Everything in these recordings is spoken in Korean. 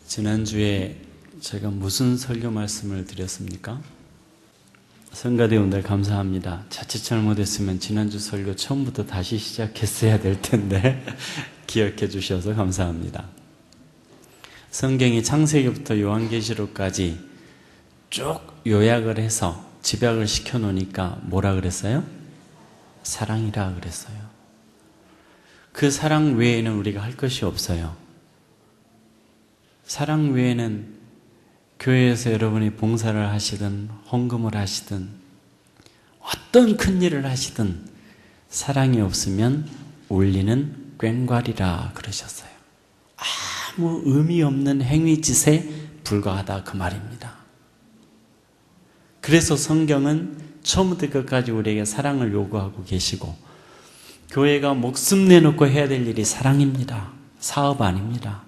지난주에 제가 무슨 설교 말씀을 드렸습니까? 성가대원들 감사합니다. 자칫 잘못했으면 지난주 설교 처음부터 다시 시작했어야 될 텐데 기억해 주셔서 감사합니다. 성경이 창세기부터 요한계시록까지 쭉 요약을 해서 집약을 시켜 놓으니까 뭐라 그랬어요? 사랑이라 그랬어요. 그 사랑 외에는 우리가 할 것이 없어요. 사랑 외에는 교회에서 여러분이 봉사를 하시든 헌금을 하시든 어떤 큰 일을 하시든 사랑이 없으면 울리는 꽹과리라 그러셨어요. 아무 의미 없는 행위짓에 불과하다 그 말입니다. 그래서 성경은 처음부터 끝까지 우리에게 사랑을 요구하고 계시고 교회가 목숨 내놓고 해야 될 일이 사랑입니다. 사업 아닙니다.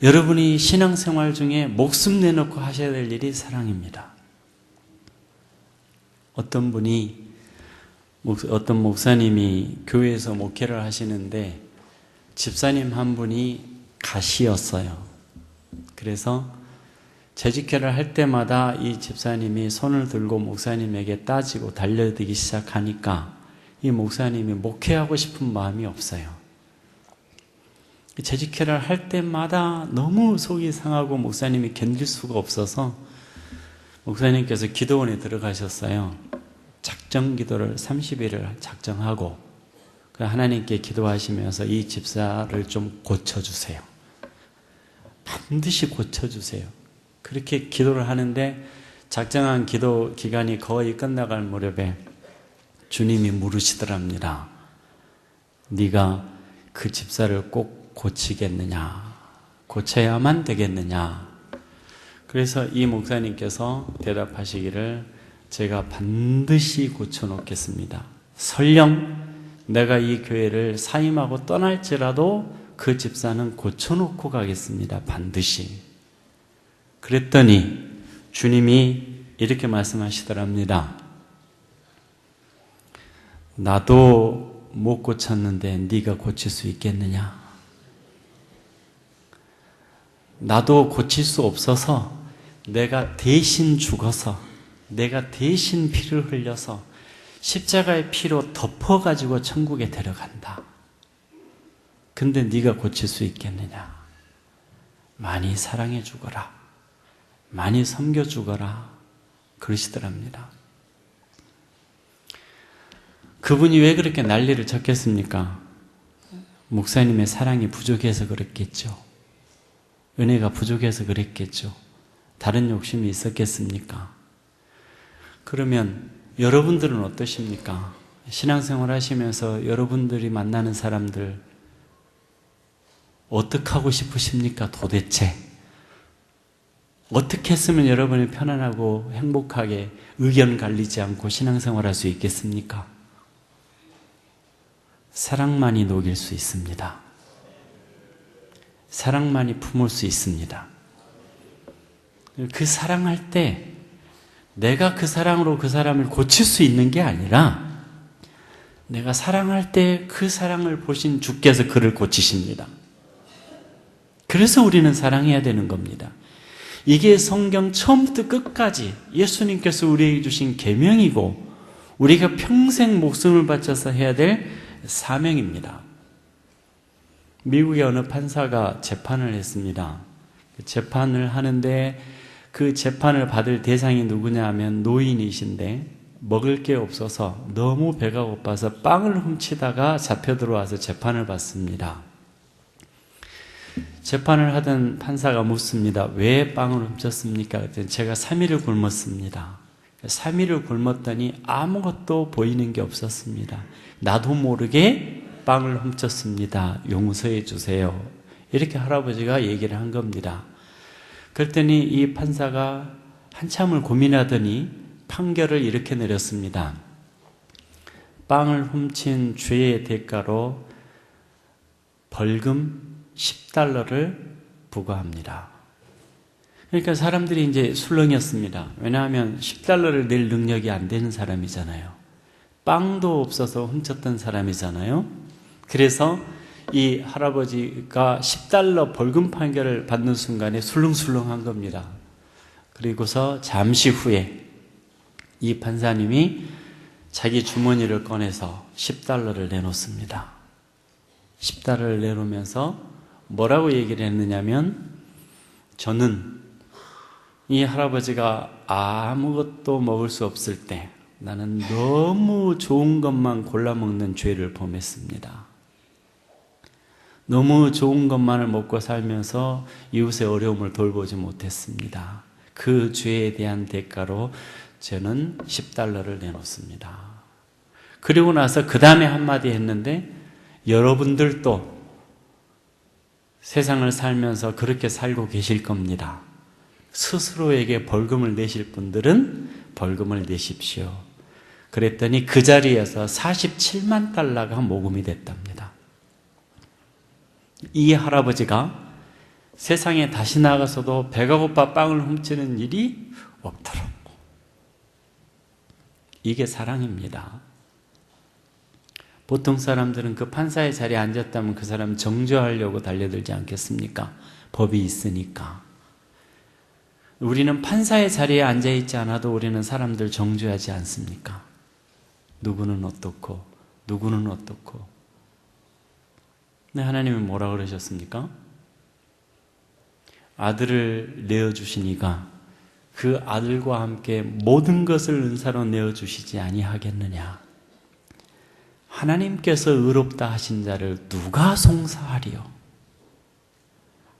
여러분이 신앙생활 중에 목숨 내놓고 하셔야 될 일이 사랑입니다. 어떤 목사님이 교회에서 목회를 하시는데 집사님 한 분이 가시였어요. 그래서 재직회를 할 때마다 이 집사님이 손을 들고 목사님에게 따지고 달려들기 시작하니까 이 목사님이 목회하고 싶은 마음이 없어요. 재직회를 할 때마다 너무 속이 상하고 목사님이 견딜 수가 없어서 목사님께서 기도원에 들어가셨어요. 작정 기도를 30일을 작정하고 하나님께 기도하시면서 이 집사를 좀 고쳐주세요. 반드시 고쳐주세요. 그렇게 기도를 하는데 작정한 기도 기간이 거의 끝나갈 무렵에 주님이 물으시더랍니다. 네가 그 집사를 꼭 고치겠느냐? 고쳐야만 되겠느냐? 그래서 이 목사님께서 대답하시기를 제가 반드시 고쳐놓겠습니다. 설령 내가 이 교회를 사임하고 떠날지라도 그 집사는 고쳐놓고 가겠습니다. 반드시. 그랬더니 주님이 이렇게 말씀하시더랍니다. 나도 못 고쳤는데 네가 고칠 수 있겠느냐? 나도 고칠 수 없어서 내가 대신 죽어서 내가 대신 피를 흘려서 십자가의 피로 덮어가지고 천국에 데려간다. 근데 네가 고칠 수 있겠느냐? 많이 사랑해 주거라. 많이 섬겨 주거라. 그러시더랍니다. 그분이 왜 그렇게 난리를 쳤겠습니까? 목사님의 사랑이 부족해서 그랬겠죠. 은혜가 부족해서 그랬겠죠. 다른 욕심이 있었겠습니까? 그러면 여러분들은 어떠십니까? 신앙생활 하시면서 여러분들이 만나는 사람들 어떻게 하고 싶으십니까? 도대체 어떻게 했으면 여러분이 편안하고 행복하게 의견 갈리지 않고 신앙생활 할 수 있겠습니까? 사랑만이 녹일 수 있습니다. 사랑만이 품을 수 있습니다. 그 사랑할 때 내가 그 사랑으로 그 사람을 고칠 수 있는 게 아니라 내가 사랑할 때 그 사랑을 보신 주께서 그를 고치십니다. 그래서 우리는 사랑해야 되는 겁니다. 이게 성경 처음부터 끝까지 예수님께서 우리에게 주신 계명이고 우리가 평생 목숨을 바쳐서 해야 될 사명입니다. 미국의 어느 판사가 재판을 했습니다. 재판을 하는데 그 재판을 받을 대상이 누구냐 하면 노인이신데 먹을 게 없어서 너무 배가 고파서 빵을 훔치다가 잡혀 들어와서 재판을 받습니다. 재판을 하던 판사가 묻습니다. 왜 빵을 훔쳤습니까? 그랬더니 제가 3일을 굶었습니다. 3일을 굶었더니 아무것도 보이는 게 없었습니다. 나도 모르게 빵을 훔쳤습니다. 용서해 주세요. 이렇게 할아버지가 얘기를 한 겁니다. 그랬더니 이 판사가 한참을 고민하더니 판결을 이렇게 내렸습니다. 빵을 훔친 죄의 대가로 벌금 10달러를 부과합니다. 그러니까 사람들이 이제 술렁였습니다. 왜냐하면 10달러를 낼 능력이 안 되는 사람이잖아요. 빵도 없어서 훔쳤던 사람이잖아요. 그래서 이 할아버지가 10달러 벌금 판결을 받는 순간에 술렁술렁한 겁니다. 그리고서 잠시 후에 이 판사님이 자기 주머니를 꺼내서 10달러를 내놓습니다. 10달러를 내놓으면서 뭐라고 얘기를 했느냐면, 저는 이 할아버지가 아무것도 먹을 수 없을 때 나는 너무 좋은 것만 골라 먹는 죄를 범했습니다. 너무 좋은 것만을 먹고 살면서 이웃의 어려움을 돌보지 못했습니다. 그 죄에 대한 대가로 저는 10달러를 내놓습니다. 그리고 나서 그 다음에 한마디 했는데, 여러분들도 세상을 살면서 그렇게 살고 계실 겁니다. 스스로에게 벌금을 내실 분들은 벌금을 내십시오. 그랬더니 그 자리에서 47만 달러가 모금이 됐답니다. 이 할아버지가 세상에 다시 나가서도 배가 고파 빵을 훔치는 일이 없도록. 이게 사랑입니다. 보통 사람들은 그 판사의 자리에 앉았다면 그 사람 정죄하려고 달려들지 않겠습니까? 법이 있으니까. 우리는 판사의 자리에 앉아있지 않아도 우리는 사람들 정죄하지 않습니까? 누구는 어떻고 누구는 어떻고. 근데 하나님은 뭐라 그러셨습니까? 아들을 내어주시니까 그 아들과 함께 모든 것을 은사로 내어주시지 아니하겠느냐. 하나님께서 의롭다 하신 자를 누가 송사하리요?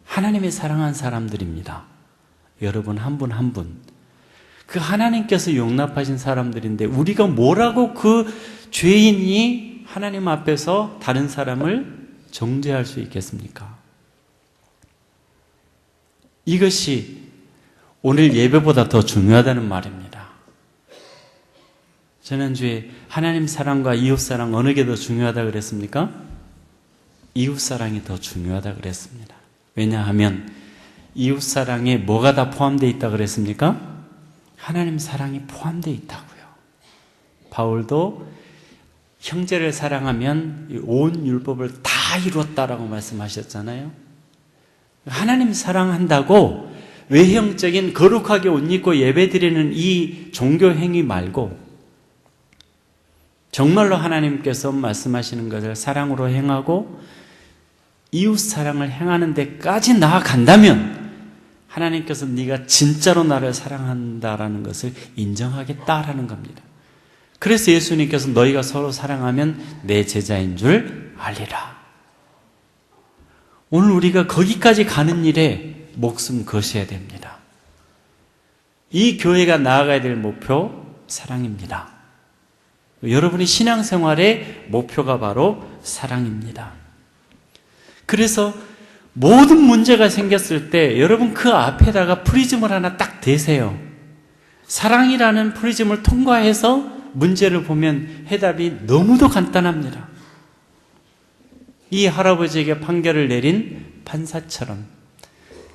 하나님이 사랑한 사람들입니다. 여러분 한 분 한 분. 그 하나님께서 용납하신 사람들인데 우리가 뭐라고 그 죄인이 하나님 앞에서 다른 사람을 정죄할 수 있겠습니까? 이것이 오늘 예배보다 더 중요하다는 말입니다. 지난주에 하나님 사랑과 이웃 사랑 어느 게 더 중요하다 그랬습니까? 이웃 사랑이 더 중요하다 그랬습니다. 왜냐하면 이웃 사랑에 뭐가 다 포함되어 있다 그랬습니까? 하나님 사랑이 포함되어 있다고요. 바울도 형제를 사랑하면 온 율법을 다 이뤘다라고 말씀하셨잖아요. 하나님 사랑한다고 외형적인 거룩하게 옷 입고 예배드리는 이 종교 행위 말고 정말로 하나님께서 말씀하시는 것을 사랑으로 행하고 이웃 사랑을 행하는 데까지 나아간다면 하나님께서 네가 진짜로 나를 사랑한다라는 것을 인정하겠다라는 겁니다. 그래서 예수님께서 너희가 서로 사랑하면 내 제자인 줄 알리라. 오늘 우리가 거기까지 가는 일에 목숨 거셔야 됩니다. 이 교회가 나아가야 될 목표, 사랑입니다. 여러분의 신앙생활의 목표가 바로 사랑입니다. 그래서 모든 문제가 생겼을 때 여러분 그 앞에다가 프리즘을 하나 딱 대세요. 사랑이라는 프리즘을 통과해서 문제를 보면 해답이 너무도 간단합니다. 이 할아버지에게 판결을 내린 판사처럼,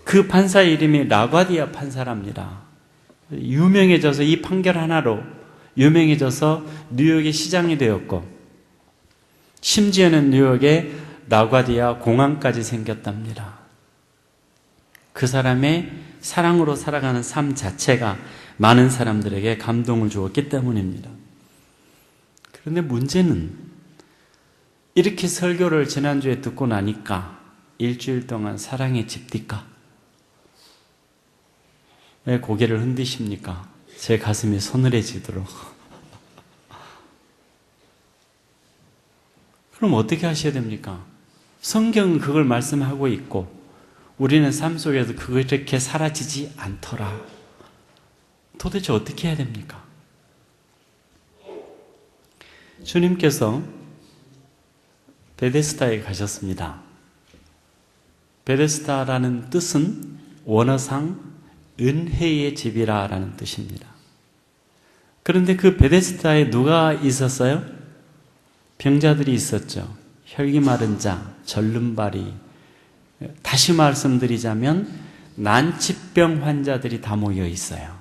그 판사 이름이 라과디아 판사랍니다. 유명해져서 이 판결 하나로 유명해져서 뉴욕의 시장이 되었고 심지어는 뉴욕에 라과디아 공항까지 생겼답니다. 그 사람의 사랑으로 살아가는 삶 자체가 많은 사람들에게 감동을 주었기 때문입니다. 그런데 문제는 이렇게 설교를 지난주에 듣고 나니까 일주일 동안 사랑에 집디까? 왜 고개를 흔드십니까? 제 가슴이 서늘해지도록. 그럼 어떻게 하셔야 됩니까? 성경은 그걸 말씀하고 있고 우리는 삶 속에서 그렇게 사라지지 않더라. 도대체 어떻게 해야 됩니까? 주님께서 베데스다에 가셨습니다. 베데스다라는 뜻은 원어상 은혜의 집이라는 뜻입니다. 그런데 그 베데스다에 누가 있었어요? 병자들이 있었죠. 혈기 마른 자, 절름발이. 다시 말씀드리자면 난치병 환자들이 다 모여 있어요.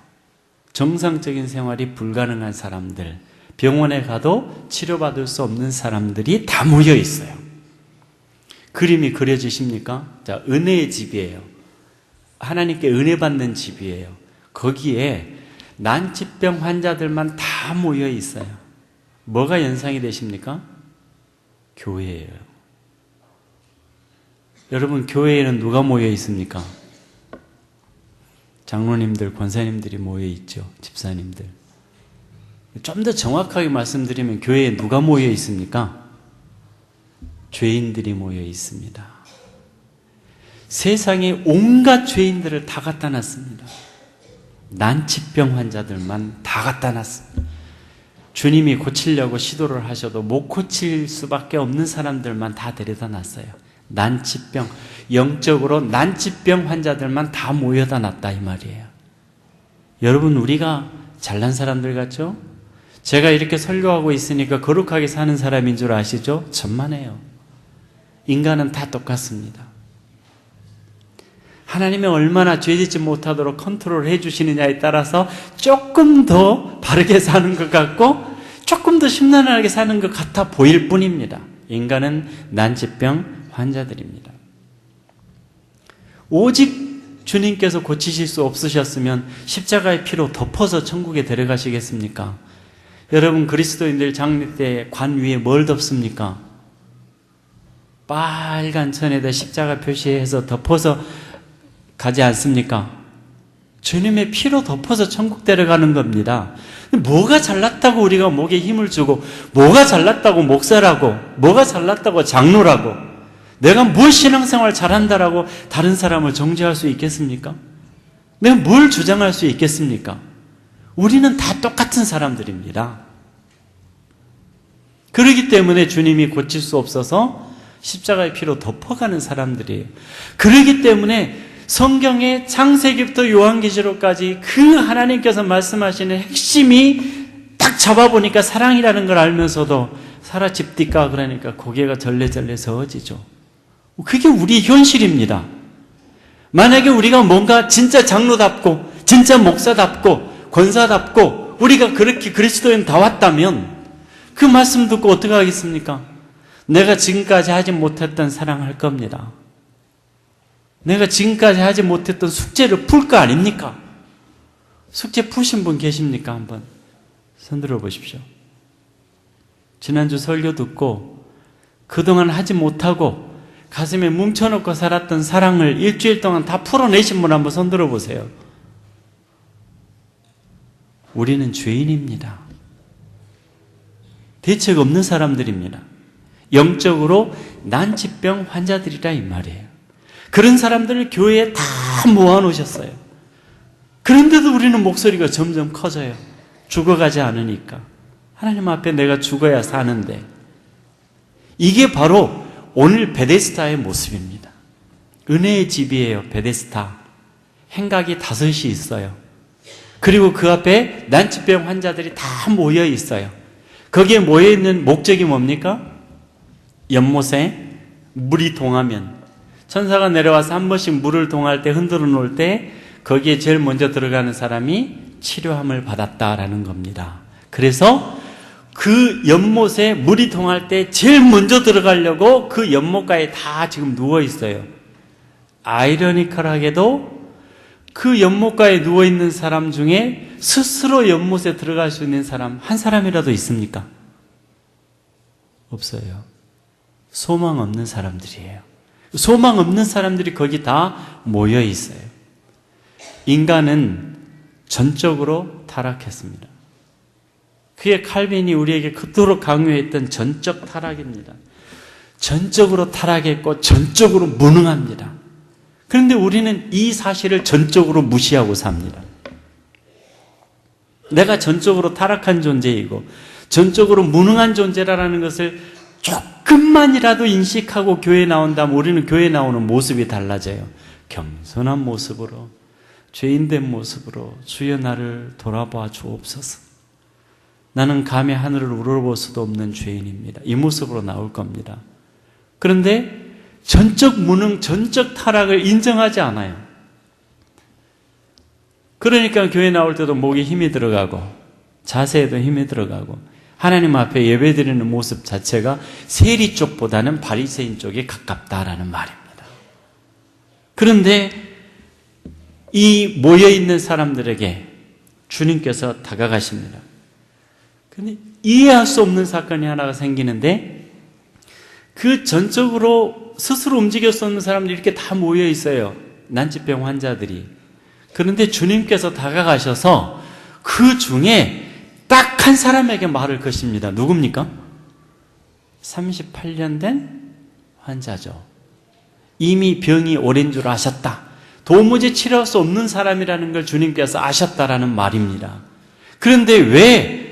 정상적인 생활이 불가능한 사람들, 병원에 가도 치료받을 수 없는 사람들이 다 모여 있어요. 그림이 그려지십니까? 자, 은혜의 집이에요. 하나님께 은혜 받는 집이에요. 거기에 난치병 환자들만 다 모여 있어요. 뭐가 연상이 되십니까? 교회예요. 여러분, 교회에는 누가 모여 있습니까? 장로님들, 권사님들이 모여 있죠. 집사님들. 좀 더 정확하게 말씀드리면 교회에 누가 모여 있습니까? 죄인들이 모여 있습니다. 세상에 온갖 죄인들을 다 갖다 놨습니다. 난치병 환자들만 다 갖다 놨습니다. 주님이 고치려고 시도를 하셔도 못 고칠 수밖에 없는 사람들만 다 데려다 놨어요. 난치병, 영적으로 난치병 환자들만 다 모여다 놨다 이 말이에요. 여러분, 우리가 잘난 사람들 같죠? 제가 이렇게 설교하고 있으니까 거룩하게 사는 사람인 줄 아시죠? 천만에요. 인간은 다 똑같습니다. 하나님이 얼마나 죄짓지 못하도록 컨트롤해 주시느냐에 따라서 조금 더 바르게 사는 것 같고 조금 더 심란하게 사는 것 같아 보일 뿐입니다. 인간은 난치병 환자들입니다. 오직 주님께서 고치실 수 없으셨으면 십자가의 피로 덮어서 천국에 데려가시겠습니까? 여러분, 그리스도인들 장례 때 관 위에 뭘 덮습니까? 빨간 천에다 십자가 표시해서 덮어서 가지 않습니까? 주님의 피로 덮어서 천국 데려가는 겁니다. 뭐가 잘났다고 우리가 목에 힘을 주고, 뭐가 잘났다고 목사라고, 뭐가 잘났다고 장로라고, 내가 뭘 신앙생활 잘한다라고 다른 사람을 정죄할 수 있겠습니까? 내가 뭘 주장할 수 있겠습니까? 우리는 다 똑같은 사람들입니다. 그렇기 때문에 주님이 고칠 수 없어서 십자가의 피로 덮어가는 사람들이에요. 그렇기 때문에 성경의 창세기부터 요한계시록까지 그 하나님께서 말씀하시는 핵심이 딱 잡아보니까 사랑이라는 걸 알면서도 사라 집디까 그러니까 고개가 절레절레 저어지죠. 그게 우리 현실입니다. 만약에 우리가 뭔가 진짜 장로답고 진짜 목사답고 권사답고 우리가 그렇게 그리스도인 다 왔다면 그 말씀 듣고 어떻게 하겠습니까? 내가 지금까지 하지 못했던 사랑할 겁니다. 내가 지금까지 하지 못했던 숙제를 풀 거 아닙니까? 숙제 푸신 분 계십니까? 한번 손들어 보십시오. 지난주 설교 듣고 그동안 하지 못하고 가슴에 뭉쳐놓고 살았던 사랑을 일주일 동안 다 풀어내신 분 한번 손들어 보세요. 우리는 죄인입니다. 대책 없는 사람들입니다. 영적으로 난치병 환자들이라 이 말이에요. 그런 사람들을 교회에 다 모아놓으셨어요. 그런데도 우리는 목소리가 점점 커져요. 죽어가지 않으니까. 하나님 앞에 내가 죽어야 사는데. 이게 바로 오늘 베데스다의 모습입니다. 은혜의 집이에요. 베데스다. 행각이 5이 있어요. 그리고 그 앞에 난치병 환자들이 다 모여 있어요. 거기에 모여 있는 목적이 뭡니까? 연못에 물이 동하면 천사가 내려와서 한 번씩 물을 동할 때 흔들어 놓을 때 거기에 제일 먼저 들어가는 사람이 치료함을 받았다라는 겁니다. 그래서 그 연못에 물이 동할 때 제일 먼저 들어가려고 그 연못가에 다 지금 누워 있어요. 아이러니컬하게도 그 연못가에 누워 있는 사람 중에 스스로 연못에 들어갈 수 있는 사람 한 사람이라도 있습니까? 없어요. 소망 없는 사람들이에요. 소망 없는 사람들이 거기 다 모여 있어요. 인간은 전적으로 타락했습니다. 그게 칼빈이 우리에게 그토록 강요했던 전적 타락입니다. 전적으로 타락했고 전적으로 무능합니다. 그런데 우리는 이 사실을 전적으로 무시하고 삽니다. 내가 전적으로 타락한 존재이고 전적으로 무능한 존재라는 것을 조금만이라도 인식하고 교회에 나온다면 우리는 교회에 나오는 모습이 달라져요. 겸손한 모습으로, 죄인된 모습으로 주여 나를 돌아봐 주옵소서. 나는 감히 하늘을 우러볼 수도 없는 죄인입니다. 이 모습으로 나올 겁니다. 그런데 전적 무능, 전적 타락을 인정하지 않아요. 그러니까 교회 나올 때도 목에 힘이 들어가고 자세에도 힘이 들어가고 하나님 앞에 예배드리는 모습 자체가 세리 쪽보다는 바리새인 쪽에 가깝다라는 말입니다. 그런데 이 모여있는 사람들에게 주님께서 다가가십니다. 그런데 이해할 수 없는 사건이 하나가 생기는데, 그 전적으로 스스로 움직일 수 없는 사람들이 이렇게 다 모여 있어요. 난치병 환자들이. 그런데 주님께서 다가가셔서 그 중에 딱 한 사람에게 말을 거십니다. 누굽니까? 38년 된 환자죠. 이미 병이 오랜 줄 아셨다. 도무지 치료할 수 없는 사람이라는 걸 주님께서 아셨다라는 말입니다. 그런데 왜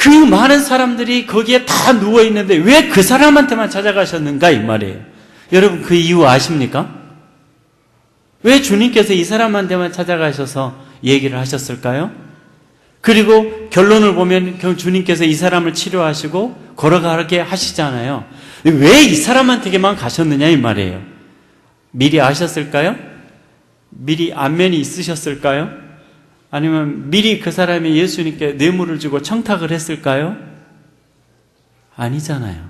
그 많은 사람들이 거기에 다 누워있는데 왜 그 사람한테만 찾아가셨는가 이 말이에요. 여러분 그 이유 아십니까? 왜 주님께서 이 사람한테만 찾아가셔서 얘기를 하셨을까요? 그리고 결론을 보면 주님께서 이 사람을 치료하시고 걸어가게 하시잖아요. 왜 이 사람한테만 가셨느냐 이 말이에요. 미리 아셨을까요? 미리 안면이 있으셨을까요? 아니면 미리 그 사람이 예수님께 뇌물을 주고 청탁을 했을까요? 아니잖아요.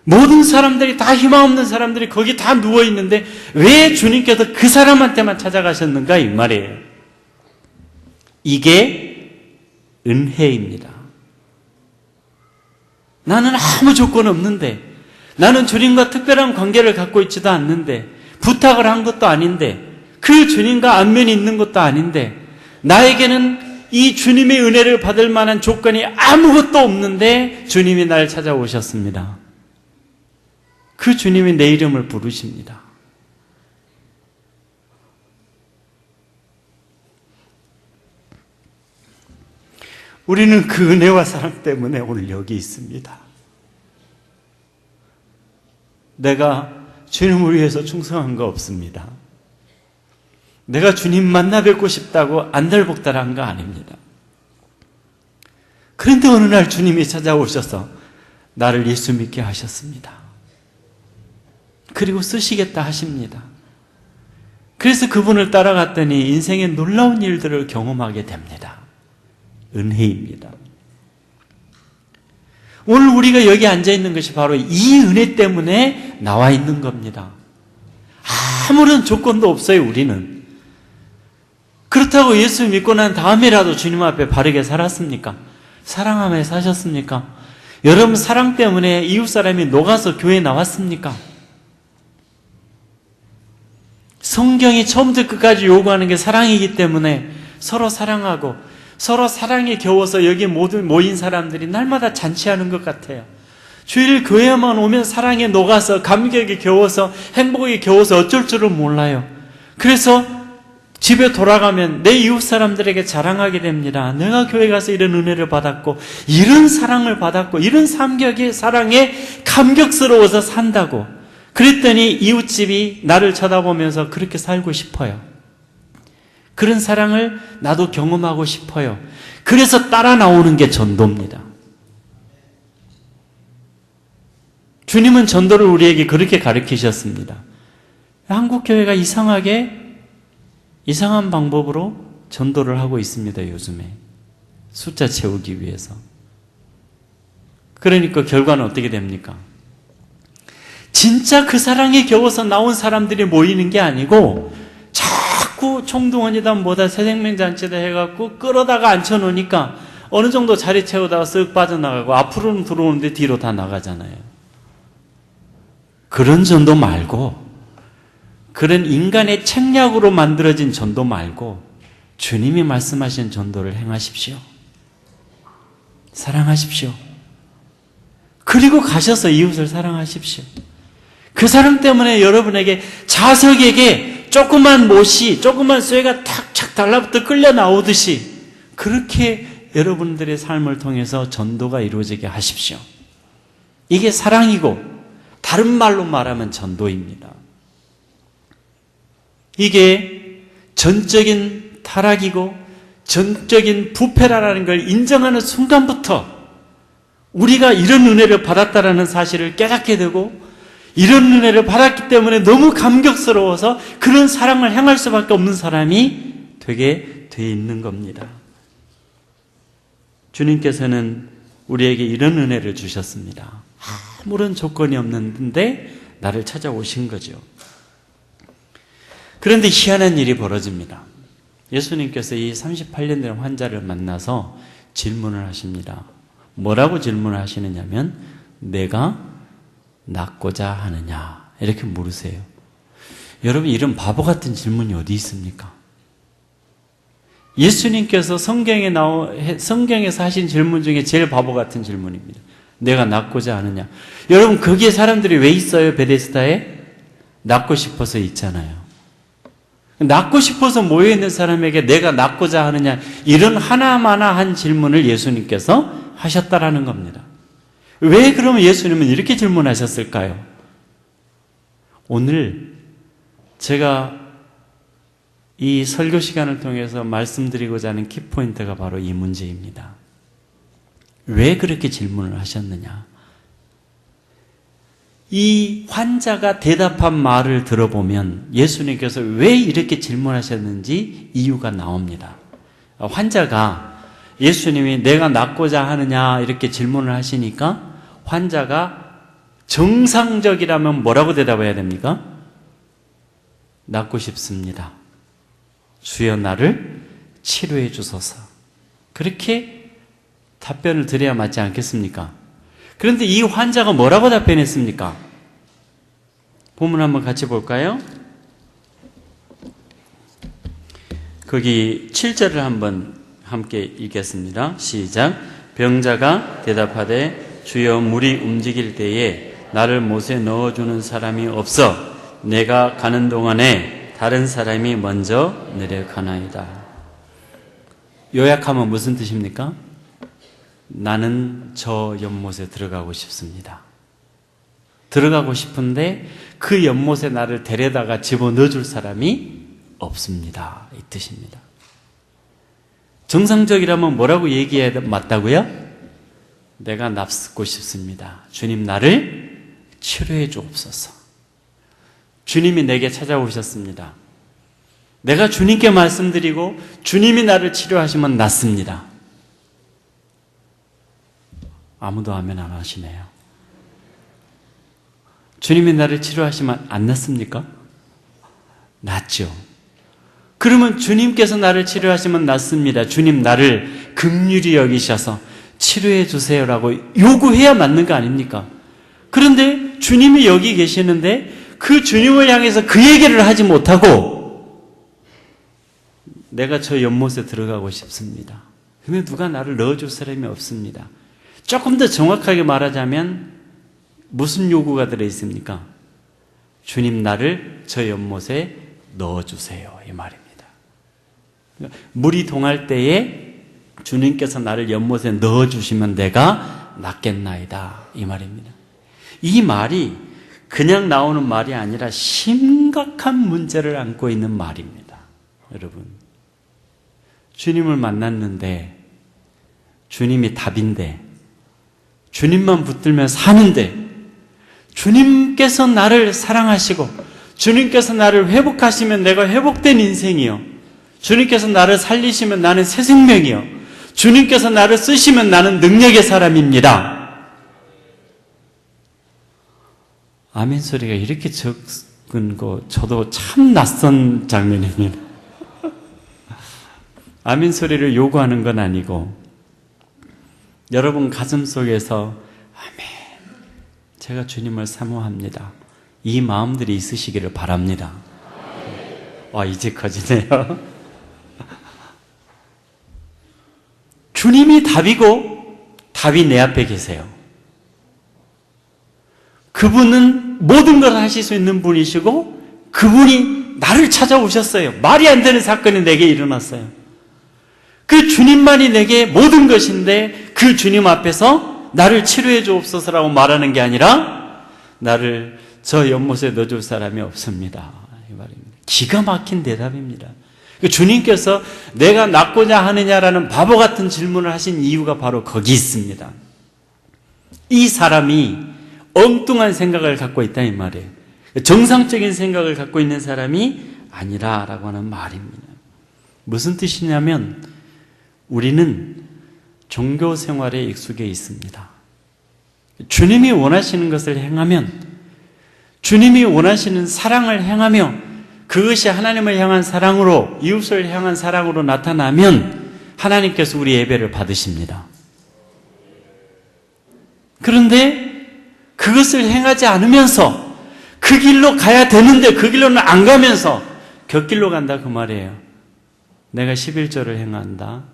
모든 사람들이 다 희망 없는 사람들이 거기 다 누워있는데 왜 주님께서 그 사람한테만 찾아가셨는가 이 말이에요. 이게 은혜입니다. 나는 아무 조건 없는데, 나는 주님과 특별한 관계를 갖고 있지도 않는데, 부탁을 한 것도 아닌데, 그 주님과 안면이 있는 것도 아닌데, 나에게는 이 주님의 은혜를 받을 만한 조건이 아무것도 없는데 주님이 나를 찾아오셨습니다. 그 주님이 내 이름을 부르십니다. 우리는 그 은혜와 사랑 때문에 오늘 여기 있습니다. 내가 주님을 위해서 충성한 거 없습니다. 내가 주님 만나 뵙고 싶다고 안달복달한 거 아닙니다. 그런데 어느 날 주님이 찾아오셔서 나를 예수 믿게 하셨습니다. 그리고 쓰시겠다 하십니다. 그래서 그분을 따라갔더니 인생의 놀라운 일들을 경험하게 됩니다. 은혜입니다. 오늘 우리가 여기 앉아있는 것이 바로 이 은혜 때문에 나와 있는 겁니다. 아무런 조건도 없어요, 우리는. 그렇다고 예수 믿고 난 다음이라도 주님 앞에 바르게 살았습니까? 사랑하며 사셨습니까? 여러분 사랑 때문에 이웃 사람이 녹아서 교회에 나왔습니까? 성경이 처음부터 끝까지 요구하는 게 사랑이기 때문에 서로 사랑하고 서로 사랑에 겨워서 여기 모든 모인 사람들이 날마다 잔치하는 것 같아요. 주일 교회만 오면 사랑에 녹아서 감격에 겨워서 행복에 겨워서 어쩔 줄은 몰라요. 그래서 집에 돌아가면 내 이웃 사람들에게 자랑하게 됩니다. 내가 교회 가서 이런 은혜를 받았고 이런 사랑을 받았고 이런 사랑에 감격스러워서 산다고. 그랬더니 이웃집이 나를 쳐다보면서 그렇게 살고 싶어요. 그런 사랑을 나도 경험하고 싶어요. 그래서 따라 나오는 게 전도입니다. 주님은 전도를 우리에게 그렇게 가르치셨습니다. 한국 교회가 이상한 방법으로 전도를 하고 있습니다, 요즘에. 숫자 채우기 위해서. 그러니까 결과는 어떻게 됩니까? 진짜 그 사랑에 겨워서 나온 사람들이 모이는 게 아니고 자꾸 총동원이다 뭐다 새생명잔치다 해갖고 끌어다가 앉혀놓으니까 어느 정도 자리 채우다가 쓱 빠져나가고 앞으로는 들어오는데 뒤로 다 나가잖아요. 그런 전도 말고, 그런 인간의 책략으로 만들어진 전도 말고 주님이 말씀하신 전도를 행하십시오. 사랑하십시오. 그리고 가셔서 이웃을 사랑하십시오. 그 사람 때문에 여러분에게 자석에게 조그만 못이, 조그만 쇠가 탁착 달라붙어 끌려 나오듯이 그렇게 여러분들의 삶을 통해서 전도가 이루어지게 하십시오. 이게 사랑이고 다른 말로 말하면 전도입니다. 이게 전적인 타락이고 전적인 부패라는 걸 인정하는 순간부터 우리가 이런 은혜를 받았다라는 사실을 깨닫게 되고 이런 은혜를 받았기 때문에 너무 감격스러워서 그런 사랑을 행할 수밖에 없는 사람이 되게 돼 있는 겁니다. 주님께서는 우리에게 이런 은혜를 주셨습니다. 아무런 조건이 없는데 나를 찾아오신 거죠. 그런데 희한한 일이 벌어집니다. 예수님께서 이 38년 된 환자를 만나서 질문을 하십니다. 뭐라고 질문을 하시느냐면 내가 낫고자 하느냐 이렇게 물으세요. 여러분 이런 바보 같은 질문이 어디 있습니까? 예수님께서 성경에서 하신 질문 중에 제일 바보 같은 질문입니다. 내가 낫고자 하느냐. 여러분 거기에 사람들이 왜 있어요? 베데스다에? 낫고 싶어서 있잖아요. 낫고 싶어서 모여있는 사람에게 내가 낫고자 하느냐 이런 하나마나한 질문을 예수님께서 하셨다라는 겁니다. 왜 그러면 예수님은 이렇게 질문하셨을까요? 오늘 제가 이 설교 시간을 통해서 말씀드리고자 하는 키포인트가 바로 이 문제입니다. 왜 그렇게 질문을 하셨느냐? 이 환자가 대답한 말을 들어보면 예수님께서 왜 이렇게 질문하셨는지 이유가 나옵니다. 환자가 예수님이 내가 낫고자 하느냐 이렇게 질문을 하시니까 환자가 정상적이라면 뭐라고 대답해야 됩니까? 낫고 싶습니다. 주여 나를 치료해 주소서. 그렇게 답변을 드려야 맞지 않겠습니까? 그런데 이 환자가 뭐라고 답변했습니까? 본문 한번 같이 볼까요? 거기 7절을 한번 함께 읽겠습니다. 시작. 병자가 대답하되 주여 물이 움직일 때에 나를 못에 넣어주는 사람이 없어 내가 가는 동안에 다른 사람이 먼저 내려가나이다. 요약하면 무슨 뜻입니까? 나는 저 연못에 들어가고 싶습니다. 들어가고 싶은데 그 연못에 나를 데려다가 집어넣어줄 사람이 없습니다. 이 뜻입니다. 정상적이라면 뭐라고 얘기해야 맞다고요? 내가 낫고 싶습니다. 주님 나를 치료해 주옵소서. 주님이 내게 찾아오셨습니다. 내가 주님께 말씀드리고 주님이 나를 치료하시면 낫습니다. 아무도 아멘 안 하시네요. 주님이 나를 치료하시면 안 낫습니까? 낫죠. 그러면 주님께서 나를 치료하시면 낫습니다. 주님 나를 긍휼히 여기셔서 치료해 주세요라고 요구해야 맞는 거 아닙니까? 그런데 주님이 여기 계시는데 그 주님을 향해서 그 얘기를 하지 못하고 내가 저 연못에 들어가고 싶습니다. 근데 누가 나를 넣어줄 사람이 없습니다. 조금 더 정확하게 말하자면 무슨 요구가 들어있습니까? 주님 나를 저 연못에 넣어주세요 이 말입니다. 물이 동할 때에 주님께서 나를 연못에 넣어주시면 내가 낫겠나이다 이 말입니다. 이 말이 그냥 나오는 말이 아니라 심각한 문제를 안고 있는 말입니다. 여러분 주님을 만났는데 주님이 답인데 주님만 붙들면 사는데 주님께서 나를 사랑하시고 주님께서 나를 회복하시면 내가 회복된 인생이요. 주님께서 나를 살리시면 나는 새 생명이요. 주님께서 나를 쓰시면 나는 능력의 사람입니다. 아멘 소리가 이렇게 적은 거 저도 참 낯선 장면입니다. 아멘 소리를 요구하는 건 아니고 여러분 가슴 속에서 아멘 제가 주님을 사모합니다. 이 마음들이 있으시기를 바랍니다. 와 이제 커지네요. 주님이 답이고 답이 내 앞에 계세요. 그분은 모든 걸 하실 수 있는 분이시고 그분이 나를 찾아오셨어요. 말이 안 되는 사건이 내게 일어났어요. 그 주님만이 내게 모든 것인데 그 주님 앞에서 나를 치료해 주옵소서라고 말하는 게 아니라 나를 저 연못에 넣어줄 사람이 없습니다. 이 말입니다. 기가 막힌 대답입니다. 주님께서 내가 낫고자 하느냐라는 바보 같은 질문을 하신 이유가 바로 거기 있습니다. 이 사람이 엉뚱한 생각을 갖고 있다 이 말이에요. 정상적인 생각을 갖고 있는 사람이 아니라라고 하는 말입니다. 무슨 뜻이냐면 우리는 종교 생활에 익숙해 있습니다. 주님이 원하시는 것을 행하면, 주님이 원하시는 사랑을 행하며 그것이 하나님을 향한 사랑으로, 이웃을 향한 사랑으로 나타나면 하나님께서 우리 예배를 받으십니다. 그런데 그것을 행하지 않으면서 그 길로 가야 되는데 그 길로는 안 가면서 곁길로 간다 그 말이에요. 내가 11조를 행한다.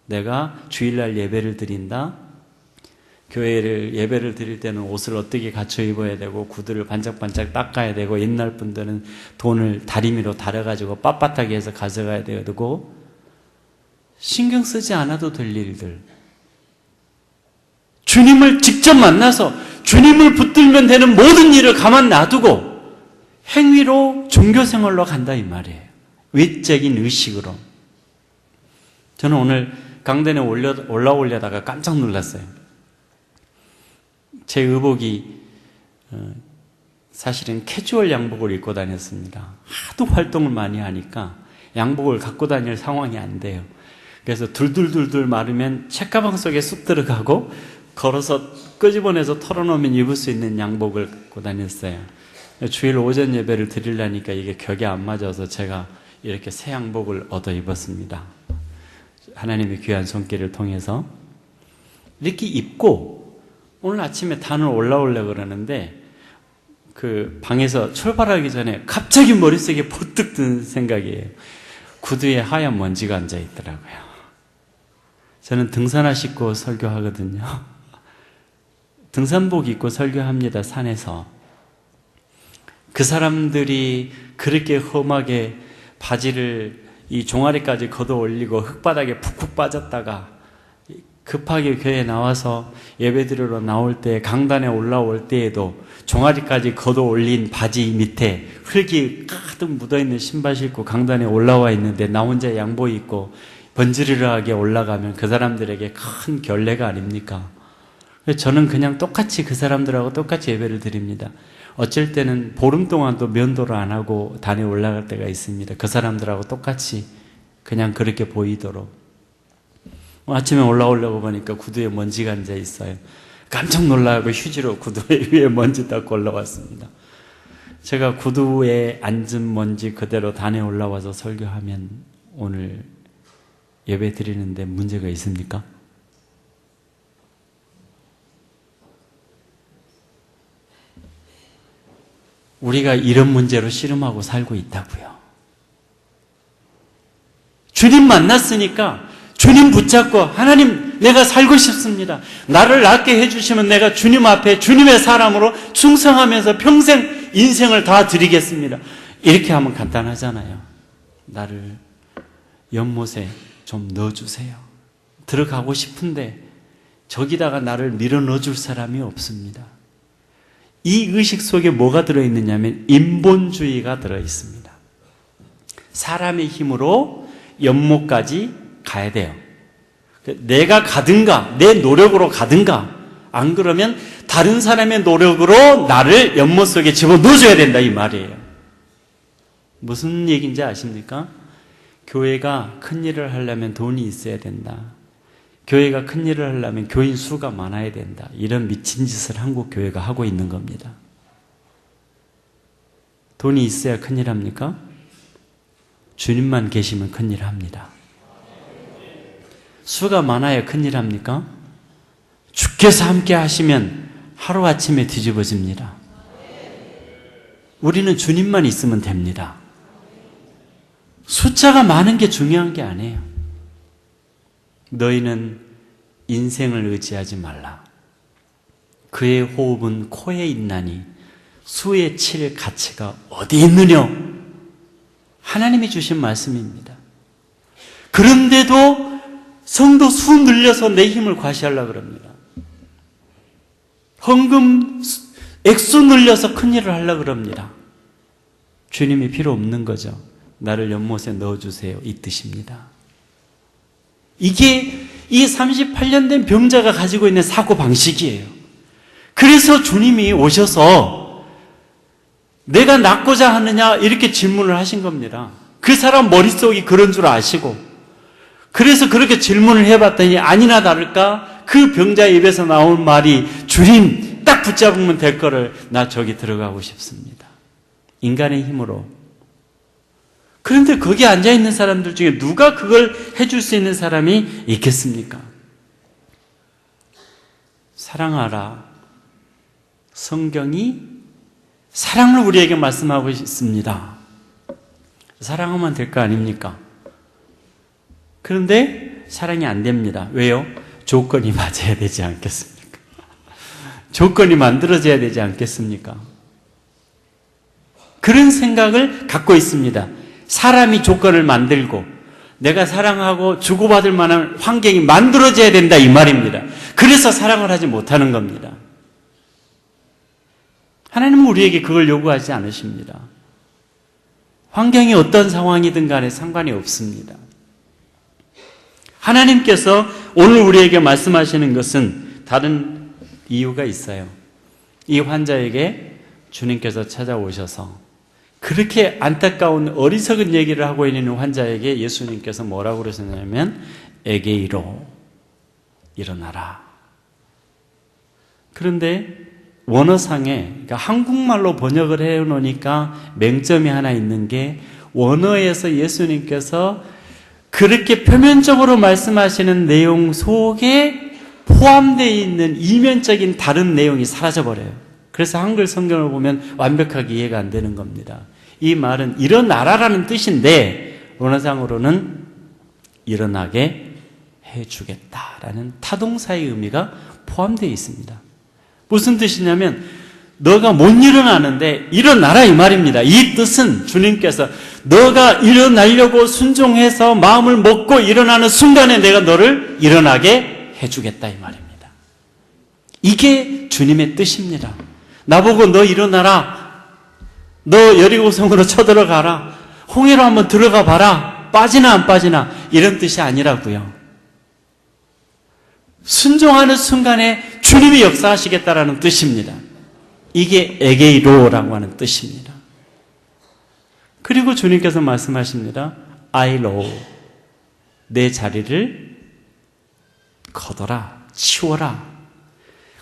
내가 주일날 예배를 드린다. 예배를 드릴 때는 옷을 어떻게 갖춰 입어야 되고 구두를 반짝반짝 닦아야 되고, 옛날 분들은 돈을 다리미로 달아가지고 빳빳하게 해서 가져가야 되고, 신경 쓰지 않아도 될 일들, 주님을 직접 만나서 주님을 붙들면 되는 모든 일을 가만 놔두고 행위로 종교생활로 간다 이 말이에요. 외적인 의식으로. 저는 오늘 강단에 올라오려다가 깜짝 놀랐어요. 제 의복이 사실은 캐주얼 양복을 입고 다녔습니다. 하도 활동을 많이 하니까 양복을 갖고 다닐 상황이 안 돼요. 그래서 둘둘둘둘 마르면 책가방 속에 쑥 들어가고 걸어서 끄집어내서 털어놓으면 입을 수 있는 양복을 갖고 다녔어요. 주일 오전 예배를 드리려니까 이게 격에 안 맞아서 제가 이렇게 새 양복을 얻어 입었습니다. 하나님의 귀한 손길을 통해서 이렇게 입고 오늘 아침에 단을 올라오려고 그러는데 그 방에서 출발하기 전에 갑자기 머릿속에 퍼뜩 든 생각이에요. 구두에 하얀 먼지가 앉아 있더라고요. 저는 등산화 신고 설교하거든요. 등산복 입고 설교합니다. 산에서. 그 사람들이 그렇게 험하게 바지를 이 종아리까지 걷어 올리고 흙바닥에 푹푹 빠졌다가 급하게 교회에 나와서 예배드리러 나올 때, 강단에 올라올 때에도 종아리까지 걷어 올린 바지 밑에 흙이 가득 묻어있는 신발 신고 강단에 올라와 있는데 나 혼자 양복 입고 번지르르하게 올라가면 그 사람들에게 큰 결례가 아닙니까? 저는 그냥 똑같이 그 사람들하고 똑같이 예배를 드립니다. 어쩔 때는 보름 동안도 면도를 안 하고 단에 올라갈 때가 있습니다. 그 사람들하고 똑같이 그냥 그렇게 보이도록. 아침에 올라오려고 보니까 구두에 먼지가 앉아 있어요. 깜짝 놀라고 휴지로 구두 위에 먼지 닦고 올라왔습니다. 제가 구두에 앉은 먼지 그대로 단에 올라와서 설교하면 오늘 예배 드리는데 문제가 있습니까? 우리가 이런 문제로 씨름하고 살고 있다고요. 주님 만났으니까 주님 붙잡고 하나님 내가 살고 싶습니다. 나를 낫게 해주시면 내가 주님 앞에 주님의 사람으로 충성하면서 평생 인생을 다 드리겠습니다. 이렇게 하면 간단하잖아요. 나를 연못에 좀 넣어주세요. 들어가고 싶은데 저기다가 나를 밀어 넣어줄 사람이 없습니다. 이 의식 속에 뭐가 들어있느냐면 인본주의가 들어있습니다. 사람의 힘으로 연못까지 가야 돼요. 내가 가든가 내 노력으로 가든가 안 그러면 다른 사람의 노력으로 나를 연못 속에 집어넣어줘야 된다 이 말이에요. 무슨 얘기인지 아십니까? 교회가 큰 일을 하려면 돈이 있어야 된다. 교회가 큰 일을 하려면 교인 수가 많아야 된다. 이런 미친 짓을 한국 교회가 하고 있는 겁니다. 돈이 있어야 큰일 합니까? 주님만 계시면 큰일 합니다. 수가 많아야 큰일 합니까? 주께서 함께 하시면 하루아침에 뒤집어집니다. 우리는 주님만 있으면 됩니다. 숫자가 많은 게 중요한 게 아니에요. 너희는 인생을 의지하지 말라. 그의 호흡은 코에 있나니 수에 칠 가치가 어디 있느냐? 하나님이 주신 말씀입니다. 그런데도 성도 수 늘려서 내 힘을 과시하려고 그럽니다. 헌금 액수 늘려서 큰일을 하려고 그럽니다. 주님이 필요 없는 거죠. 나를 연못에 넣어주세요. 이 뜻입니다. 이게 이 38년 된 병자가 가지고 있는 사고방식이에요. 그래서 주님이 오셔서 내가 낫고자 하느냐 이렇게 질문을 하신 겁니다. 그 사람 머릿속이 그런 줄 아시고 그래서 그렇게 질문을 해봤더니 아니나 다를까 그 병자의 입에서 나온 말이 주님 딱 붙잡으면 될 거를 나 저기 들어가고 싶습니다. 인간의 힘으로. 그런데 거기 앉아있는 사람들 중에 누가 그걸 해줄 수 있는 사람이 있겠습니까? 사랑하라. 성경이 사랑을 우리에게 말씀하고 있습니다. 사랑하면 될 거 아닙니까? 그런데 사랑이 안 됩니다. 왜요? 조건이 맞아야 되지 않겠습니까? 조건이 만들어져야 되지 않겠습니까? 그런 생각을 갖고 있습니다. 사람이 조건을 만들고 내가 사랑하고 주고받을 만한 환경이 만들어져야 된다 이 말입니다. 그래서 사랑을 하지 못하는 겁니다. 하나님은 우리에게 그걸 요구하지 않으십니다. 환경이 어떤 상황이든 간에 상관이 없습니다. 하나님께서 오늘 우리에게 말씀하시는 것은 다른 이유가 있어요. 이 환자에게 주님께서 찾아오셔서 그렇게 안타까운 어리석은 얘기를 하고 있는 환자에게 예수님께서 뭐라고 그러셨냐면 에게이로 일어나라. 그런데 원어상에 그러니까 한국말로 번역을 해놓으니까 맹점이 하나 있는 게 원어에서 예수님께서 그렇게 표면적으로 말씀하시는 내용 속에 포함되어 있는 이면적인 다른 내용이 사라져버려요. 그래서 한글 성경을 보면 완벽하게 이해가 안 되는 겁니다. 이 말은 일어나라라는 뜻인데 원어상으로는 일어나게 해주겠다라는 타동사의 의미가 포함되어 있습니다. 무슨 뜻이냐면 너가 못 일어나는데 일어나라 이 말입니다. 이 뜻은 주님께서 너가 일어나려고 순종해서 마음을 먹고 일어나는 순간에 내가 너를 일어나게 해주겠다 이 말입니다. 이게 주님의 뜻입니다. 나보고 너 일어나라. 너 여리고성으로 쳐들어가라. 홍해로 한번 들어가 봐라. 빠지나 안 빠지나 이런 뜻이 아니라고요. 순종하는 순간에 주님이 역사하시겠다라는 뜻입니다. 이게 에게이로라고 하는 뜻입니다. 그리고 주님께서 말씀하십니다. 아이로 내 자리를 걷어라. 치워라.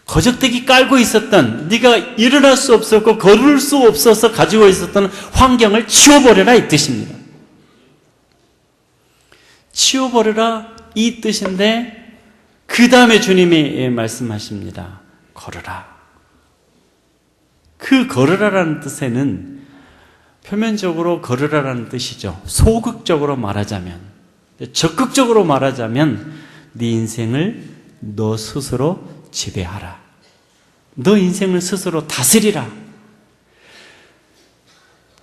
거적대기 깔고 있었던 네가 일어날 수 없었고 걸을 수 없어서 가지고 있었던 환경을 치워버려라 이 뜻입니다. 치워버려라 이 뜻인데 그 다음에 주님이 말씀하십니다. 걸으라. 그 걸으라라는 뜻에는 표면적으로 걸으라라는 뜻이죠. 소극적으로 말하자면, 적극적으로 말하자면 네 인생을 너 스스로 지배하라. 너 인생을 스스로 다스리라.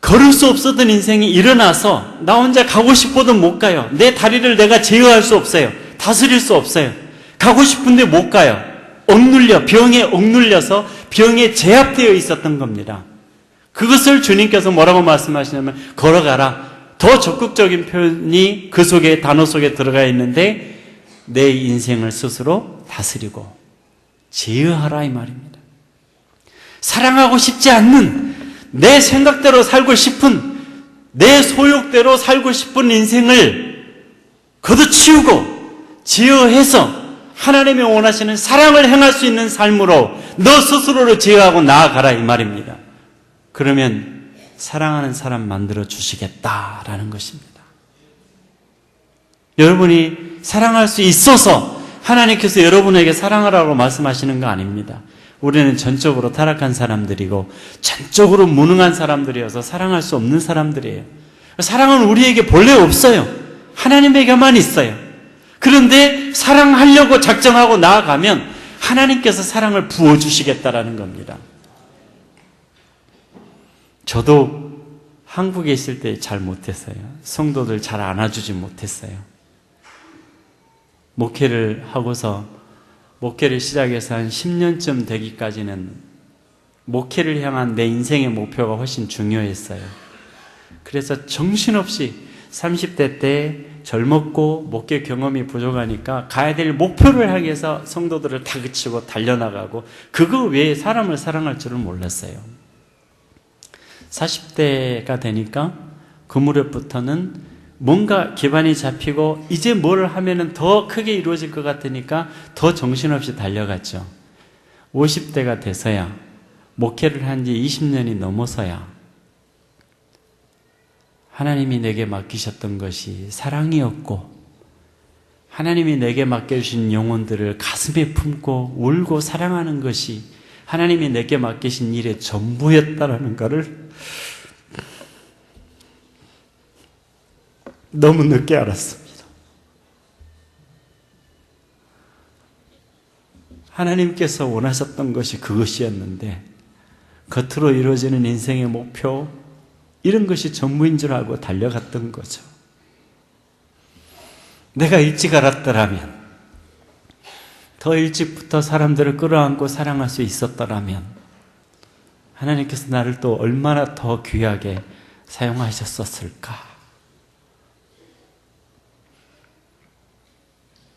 걸을 수 없었던 인생이 일어나서 나 혼자 가고 싶어도 못 가요. 내 다리를 내가 제어할 수 없어요. 다스릴 수 없어요. 가고 싶은데 못 가요. 병에 억눌려서 병에 제압되어 있었던 겁니다. 그것을 주님께서 뭐라고 말씀하시냐면 걸어가라. 더 적극적인 표현이 그 속에 단어 속에 들어가 있는데 내 인생을 스스로 다스리고 제어하라 이 말입니다. 사랑하고 싶지 않는 내 생각대로 살고 싶은 내 소욕대로 살고 싶은 인생을 걷어치우고 제어해서 하나님이 원하시는 사랑을 행할 수 있는 삶으로 너 스스로를 제어하고 나아가라 이 말입니다. 그러면 사랑하는 사람 만들어 주시겠다라는 것입니다. 여러분이 사랑할 수 있어서 하나님께서 여러분에게 사랑하라고 말씀하시는 거 아닙니다. 우리는 전적으로 타락한 사람들이고 전적으로 무능한 사람들이어서 사랑할 수 없는 사람들이에요. 사랑은 우리에게 본래 없어요. 하나님에게만 있어요. 그런데 사랑하려고 작정하고 나아가면 하나님께서 사랑을 부어주시겠다라는 겁니다. 저도 한국에 있을 때 잘 못했어요. 성도들 잘 안아주지 못했어요. 목회를 하고서 목회를 시작해서 한 10년쯤 되기까지는 목회를 향한 내 인생의 목표가 훨씬 중요했어요. 그래서 정신없이 30대 때 젊었고 목회 경험이 부족하니까 가야 될 목표를 하기 위해서 성도들을 다그치고 달려나가고 그거 외에 사람을 사랑할 줄은 몰랐어요. 40대가 되니까 그 무렵부터는 뭔가 기반이 잡히고 이제 뭘 하면은 더 크게 이루어질 것 같으니까 더 정신없이 달려갔죠. 50대가 돼서야, 목회를 한 지 20년이 넘어서야 하나님이 내게 맡기셨던 것이 사랑이었고, 하나님이 내게 맡겨주신 영혼들을 가슴에 품고 울고 사랑하는 것이 하나님이 내게 맡기신 일의 전부였다라는 것을 너무 늦게 알았습니다. 하나님께서 원하셨던 것이 그것이었는데 겉으로 이루어지는 인생의 목표, 이런 것이 전부인 줄 알고 달려갔던 거죠. 내가 일찍 알았더라면, 더 일찍부터 사람들을 끌어안고 사랑할 수 있었더라면 하나님께서 나를 또 얼마나 더 귀하게 사용하셨었을까.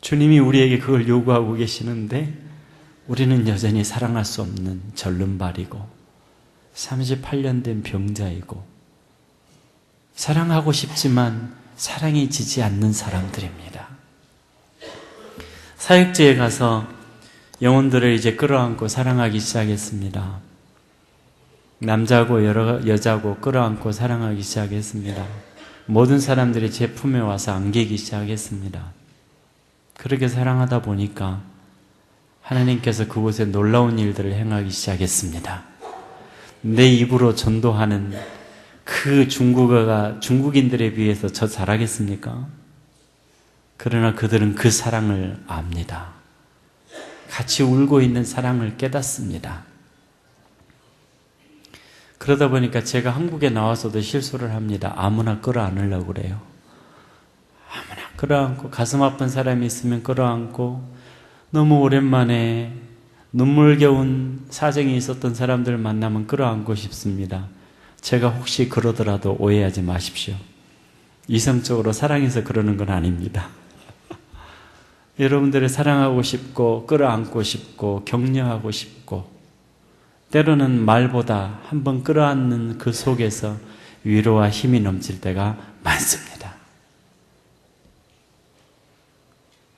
주님이 우리에게 그걸 요구하고 계시는데 우리는 여전히 사랑할 수 없는 절름발이고 38년 된 병자이고 사랑하고 싶지만 사랑이 지지 않는 사람들입니다. 사역지에 가서 영혼들을 이제 끌어안고 사랑하기 시작했습니다. 남자고 여자고 끌어안고 사랑하기 시작했습니다. 모든 사람들이 제 품에 와서 안기기 시작했습니다. 그렇게 사랑하다 보니까 하나님께서 그곳에 놀라운 일들을 행하기 시작했습니다. 내 입으로 전도하는 그 중국어가 중국인들에 비해서 저 잘하겠습니까? 그러나 그들은 그 사랑을 압니다. 같이 울고 있는 사랑을 깨닫습니다. 그러다 보니까 제가 한국에 나와서도 실수를 합니다. 아무나 끌어안으려고 그래요. 아무나 끌어안고, 가슴 아픈 사람이 있으면 끌어안고, 너무 오랜만에 눈물겨운 사정이 있었던 사람들 만나면 끌어안고 싶습니다. 제가 혹시 그러더라도 오해하지 마십시오. 이성적으로 사랑해서 그러는 건 아닙니다. 여러분들을 사랑하고 싶고 끌어안고 싶고 격려하고 싶고, 때로는 말보다 한번 끌어안는 그 속에서 위로와 힘이 넘칠 때가 많습니다.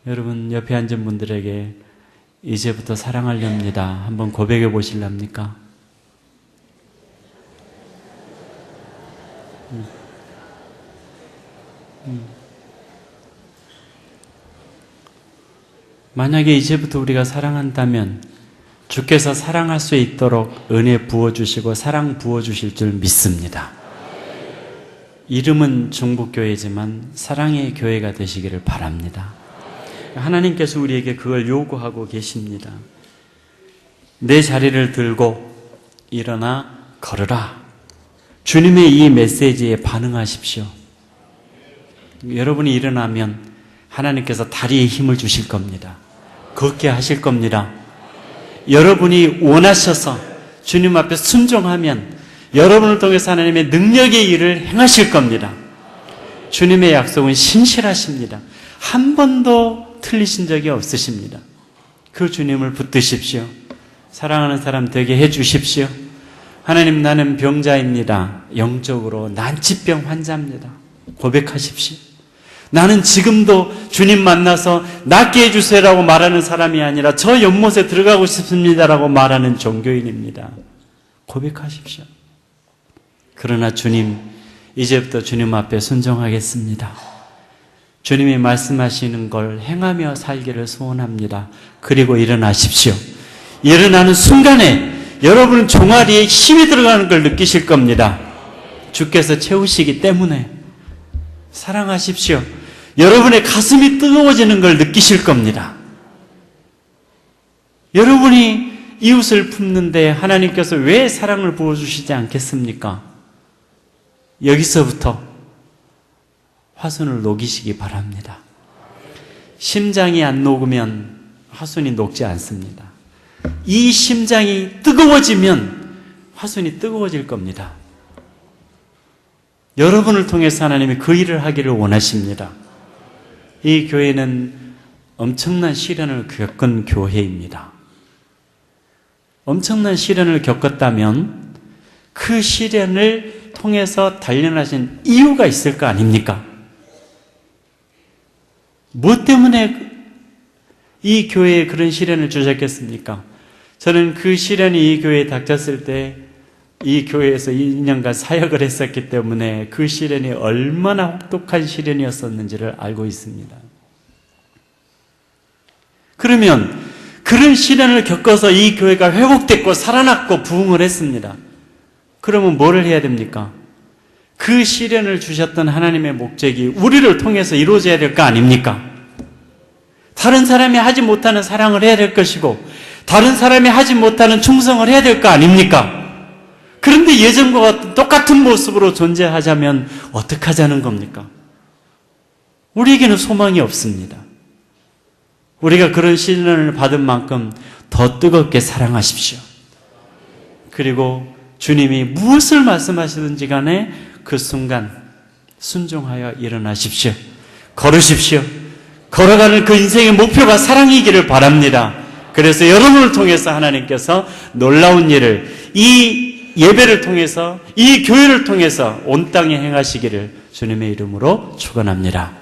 여러분, 옆에 앉은 분들에게 이제부터 사랑하렵니다 한번 고백해 보실랍니까? 만약에 이제부터 우리가 사랑한다면 주께서 사랑할 수 있도록 은혜 부어주시고 사랑 부어주실 줄 믿습니다. 이름은 중국교회지만 사랑의 교회가 되시기를 바랍니다. 하나님께서 우리에게 그걸 요구하고 계십니다. 내 자리를 들고 일어나 걸으라. 주님의 이 메시지에 반응하십시오. 여러분이 일어나면 하나님께서 다리에 힘을 주실 겁니다. 걷게 하실 겁니다. 여러분이 원하셔서 주님 앞에 순종하면 여러분을 통해서 하나님의 능력의 일을 행하실 겁니다. 주님의 약속은 신실하십니다. 한 번도 틀리신 적이 없으십니다. 그 주님을 붙드십시오. 사랑하는 사람 되게 해주십시오. 하나님, 나는 병자입니다. 영적으로 난치병 환자입니다. 고백하십시오. 나는 지금도 주님 만나서 낫게 해주세요라고 말하는 사람이 아니라 저 연못에 들어가고 싶습니다라고 말하는 종교인입니다. 고백하십시오. 그러나 주님, 이제부터 주님 앞에 순종하겠습니다. 주님이 말씀하시는 걸 행하며 살기를 소원합니다. 그리고 일어나십시오. 일어나는 순간에 여러분은 종아리에 힘이 들어가는 걸 느끼실 겁니다. 주께서 채우시기 때문에 사랑하십시오. 여러분의 가슴이 뜨거워지는 걸 느끼실 겁니다. 여러분이 이웃을 품는데 하나님께서 왜 사랑을 부어주시지 않겠습니까? 여기서부터 화순을 녹이시기 바랍니다. 심장이 안 녹으면 화순이 녹지 않습니다. 이 심장이 뜨거워지면 화순이 뜨거워질 겁니다. 여러분을 통해서 하나님이 그 일을 하기를 원하십니다. 이 교회는 엄청난 시련을 겪은 교회입니다. 엄청난 시련을 겪었다면 그 시련을 통해서 단련하신 이유가 있을 거 아닙니까? 무엇 때문에 이 교회에 그런 시련을 주셨겠습니까? 저는 그 시련이 이 교회에 닥쳤을 때 이 교회에서 2년간 사역을 했었기 때문에 그 시련이 얼마나 혹독한 시련이었었는지를 알고 있습니다. 그러면 그런 시련을 겪어서 이 교회가 회복됐고 살아났고 부흥을 했습니다. 그러면 뭐를 해야 됩니까? 그 시련을 주셨던 하나님의 목적이 우리를 통해서 이루어져야 될 거 아닙니까? 다른 사람이 하지 못하는 사랑을 해야 될 것이고 다른 사람이 하지 못하는 충성을 해야 될 거 아닙니까? 그런데 예전과 똑같은 모습으로 존재하자면 어떻게 하자는 겁니까? 우리에게는 소망이 없습니다. 우리가 그런 시련을 받은 만큼 더 뜨겁게 사랑하십시오. 그리고 주님이 무엇을 말씀하시든지 간에 그 순간 순종하여 일어나십시오. 걸으십시오. 걸어가는 그 인생의 목표가 사랑이기를 바랍니다. 그래서 여러분을 통해서 하나님께서 놀라운 일을 이 예배를 통해서 이 교회를 통해서 온 땅에 행하시기를 주님의 이름으로 축원합니다.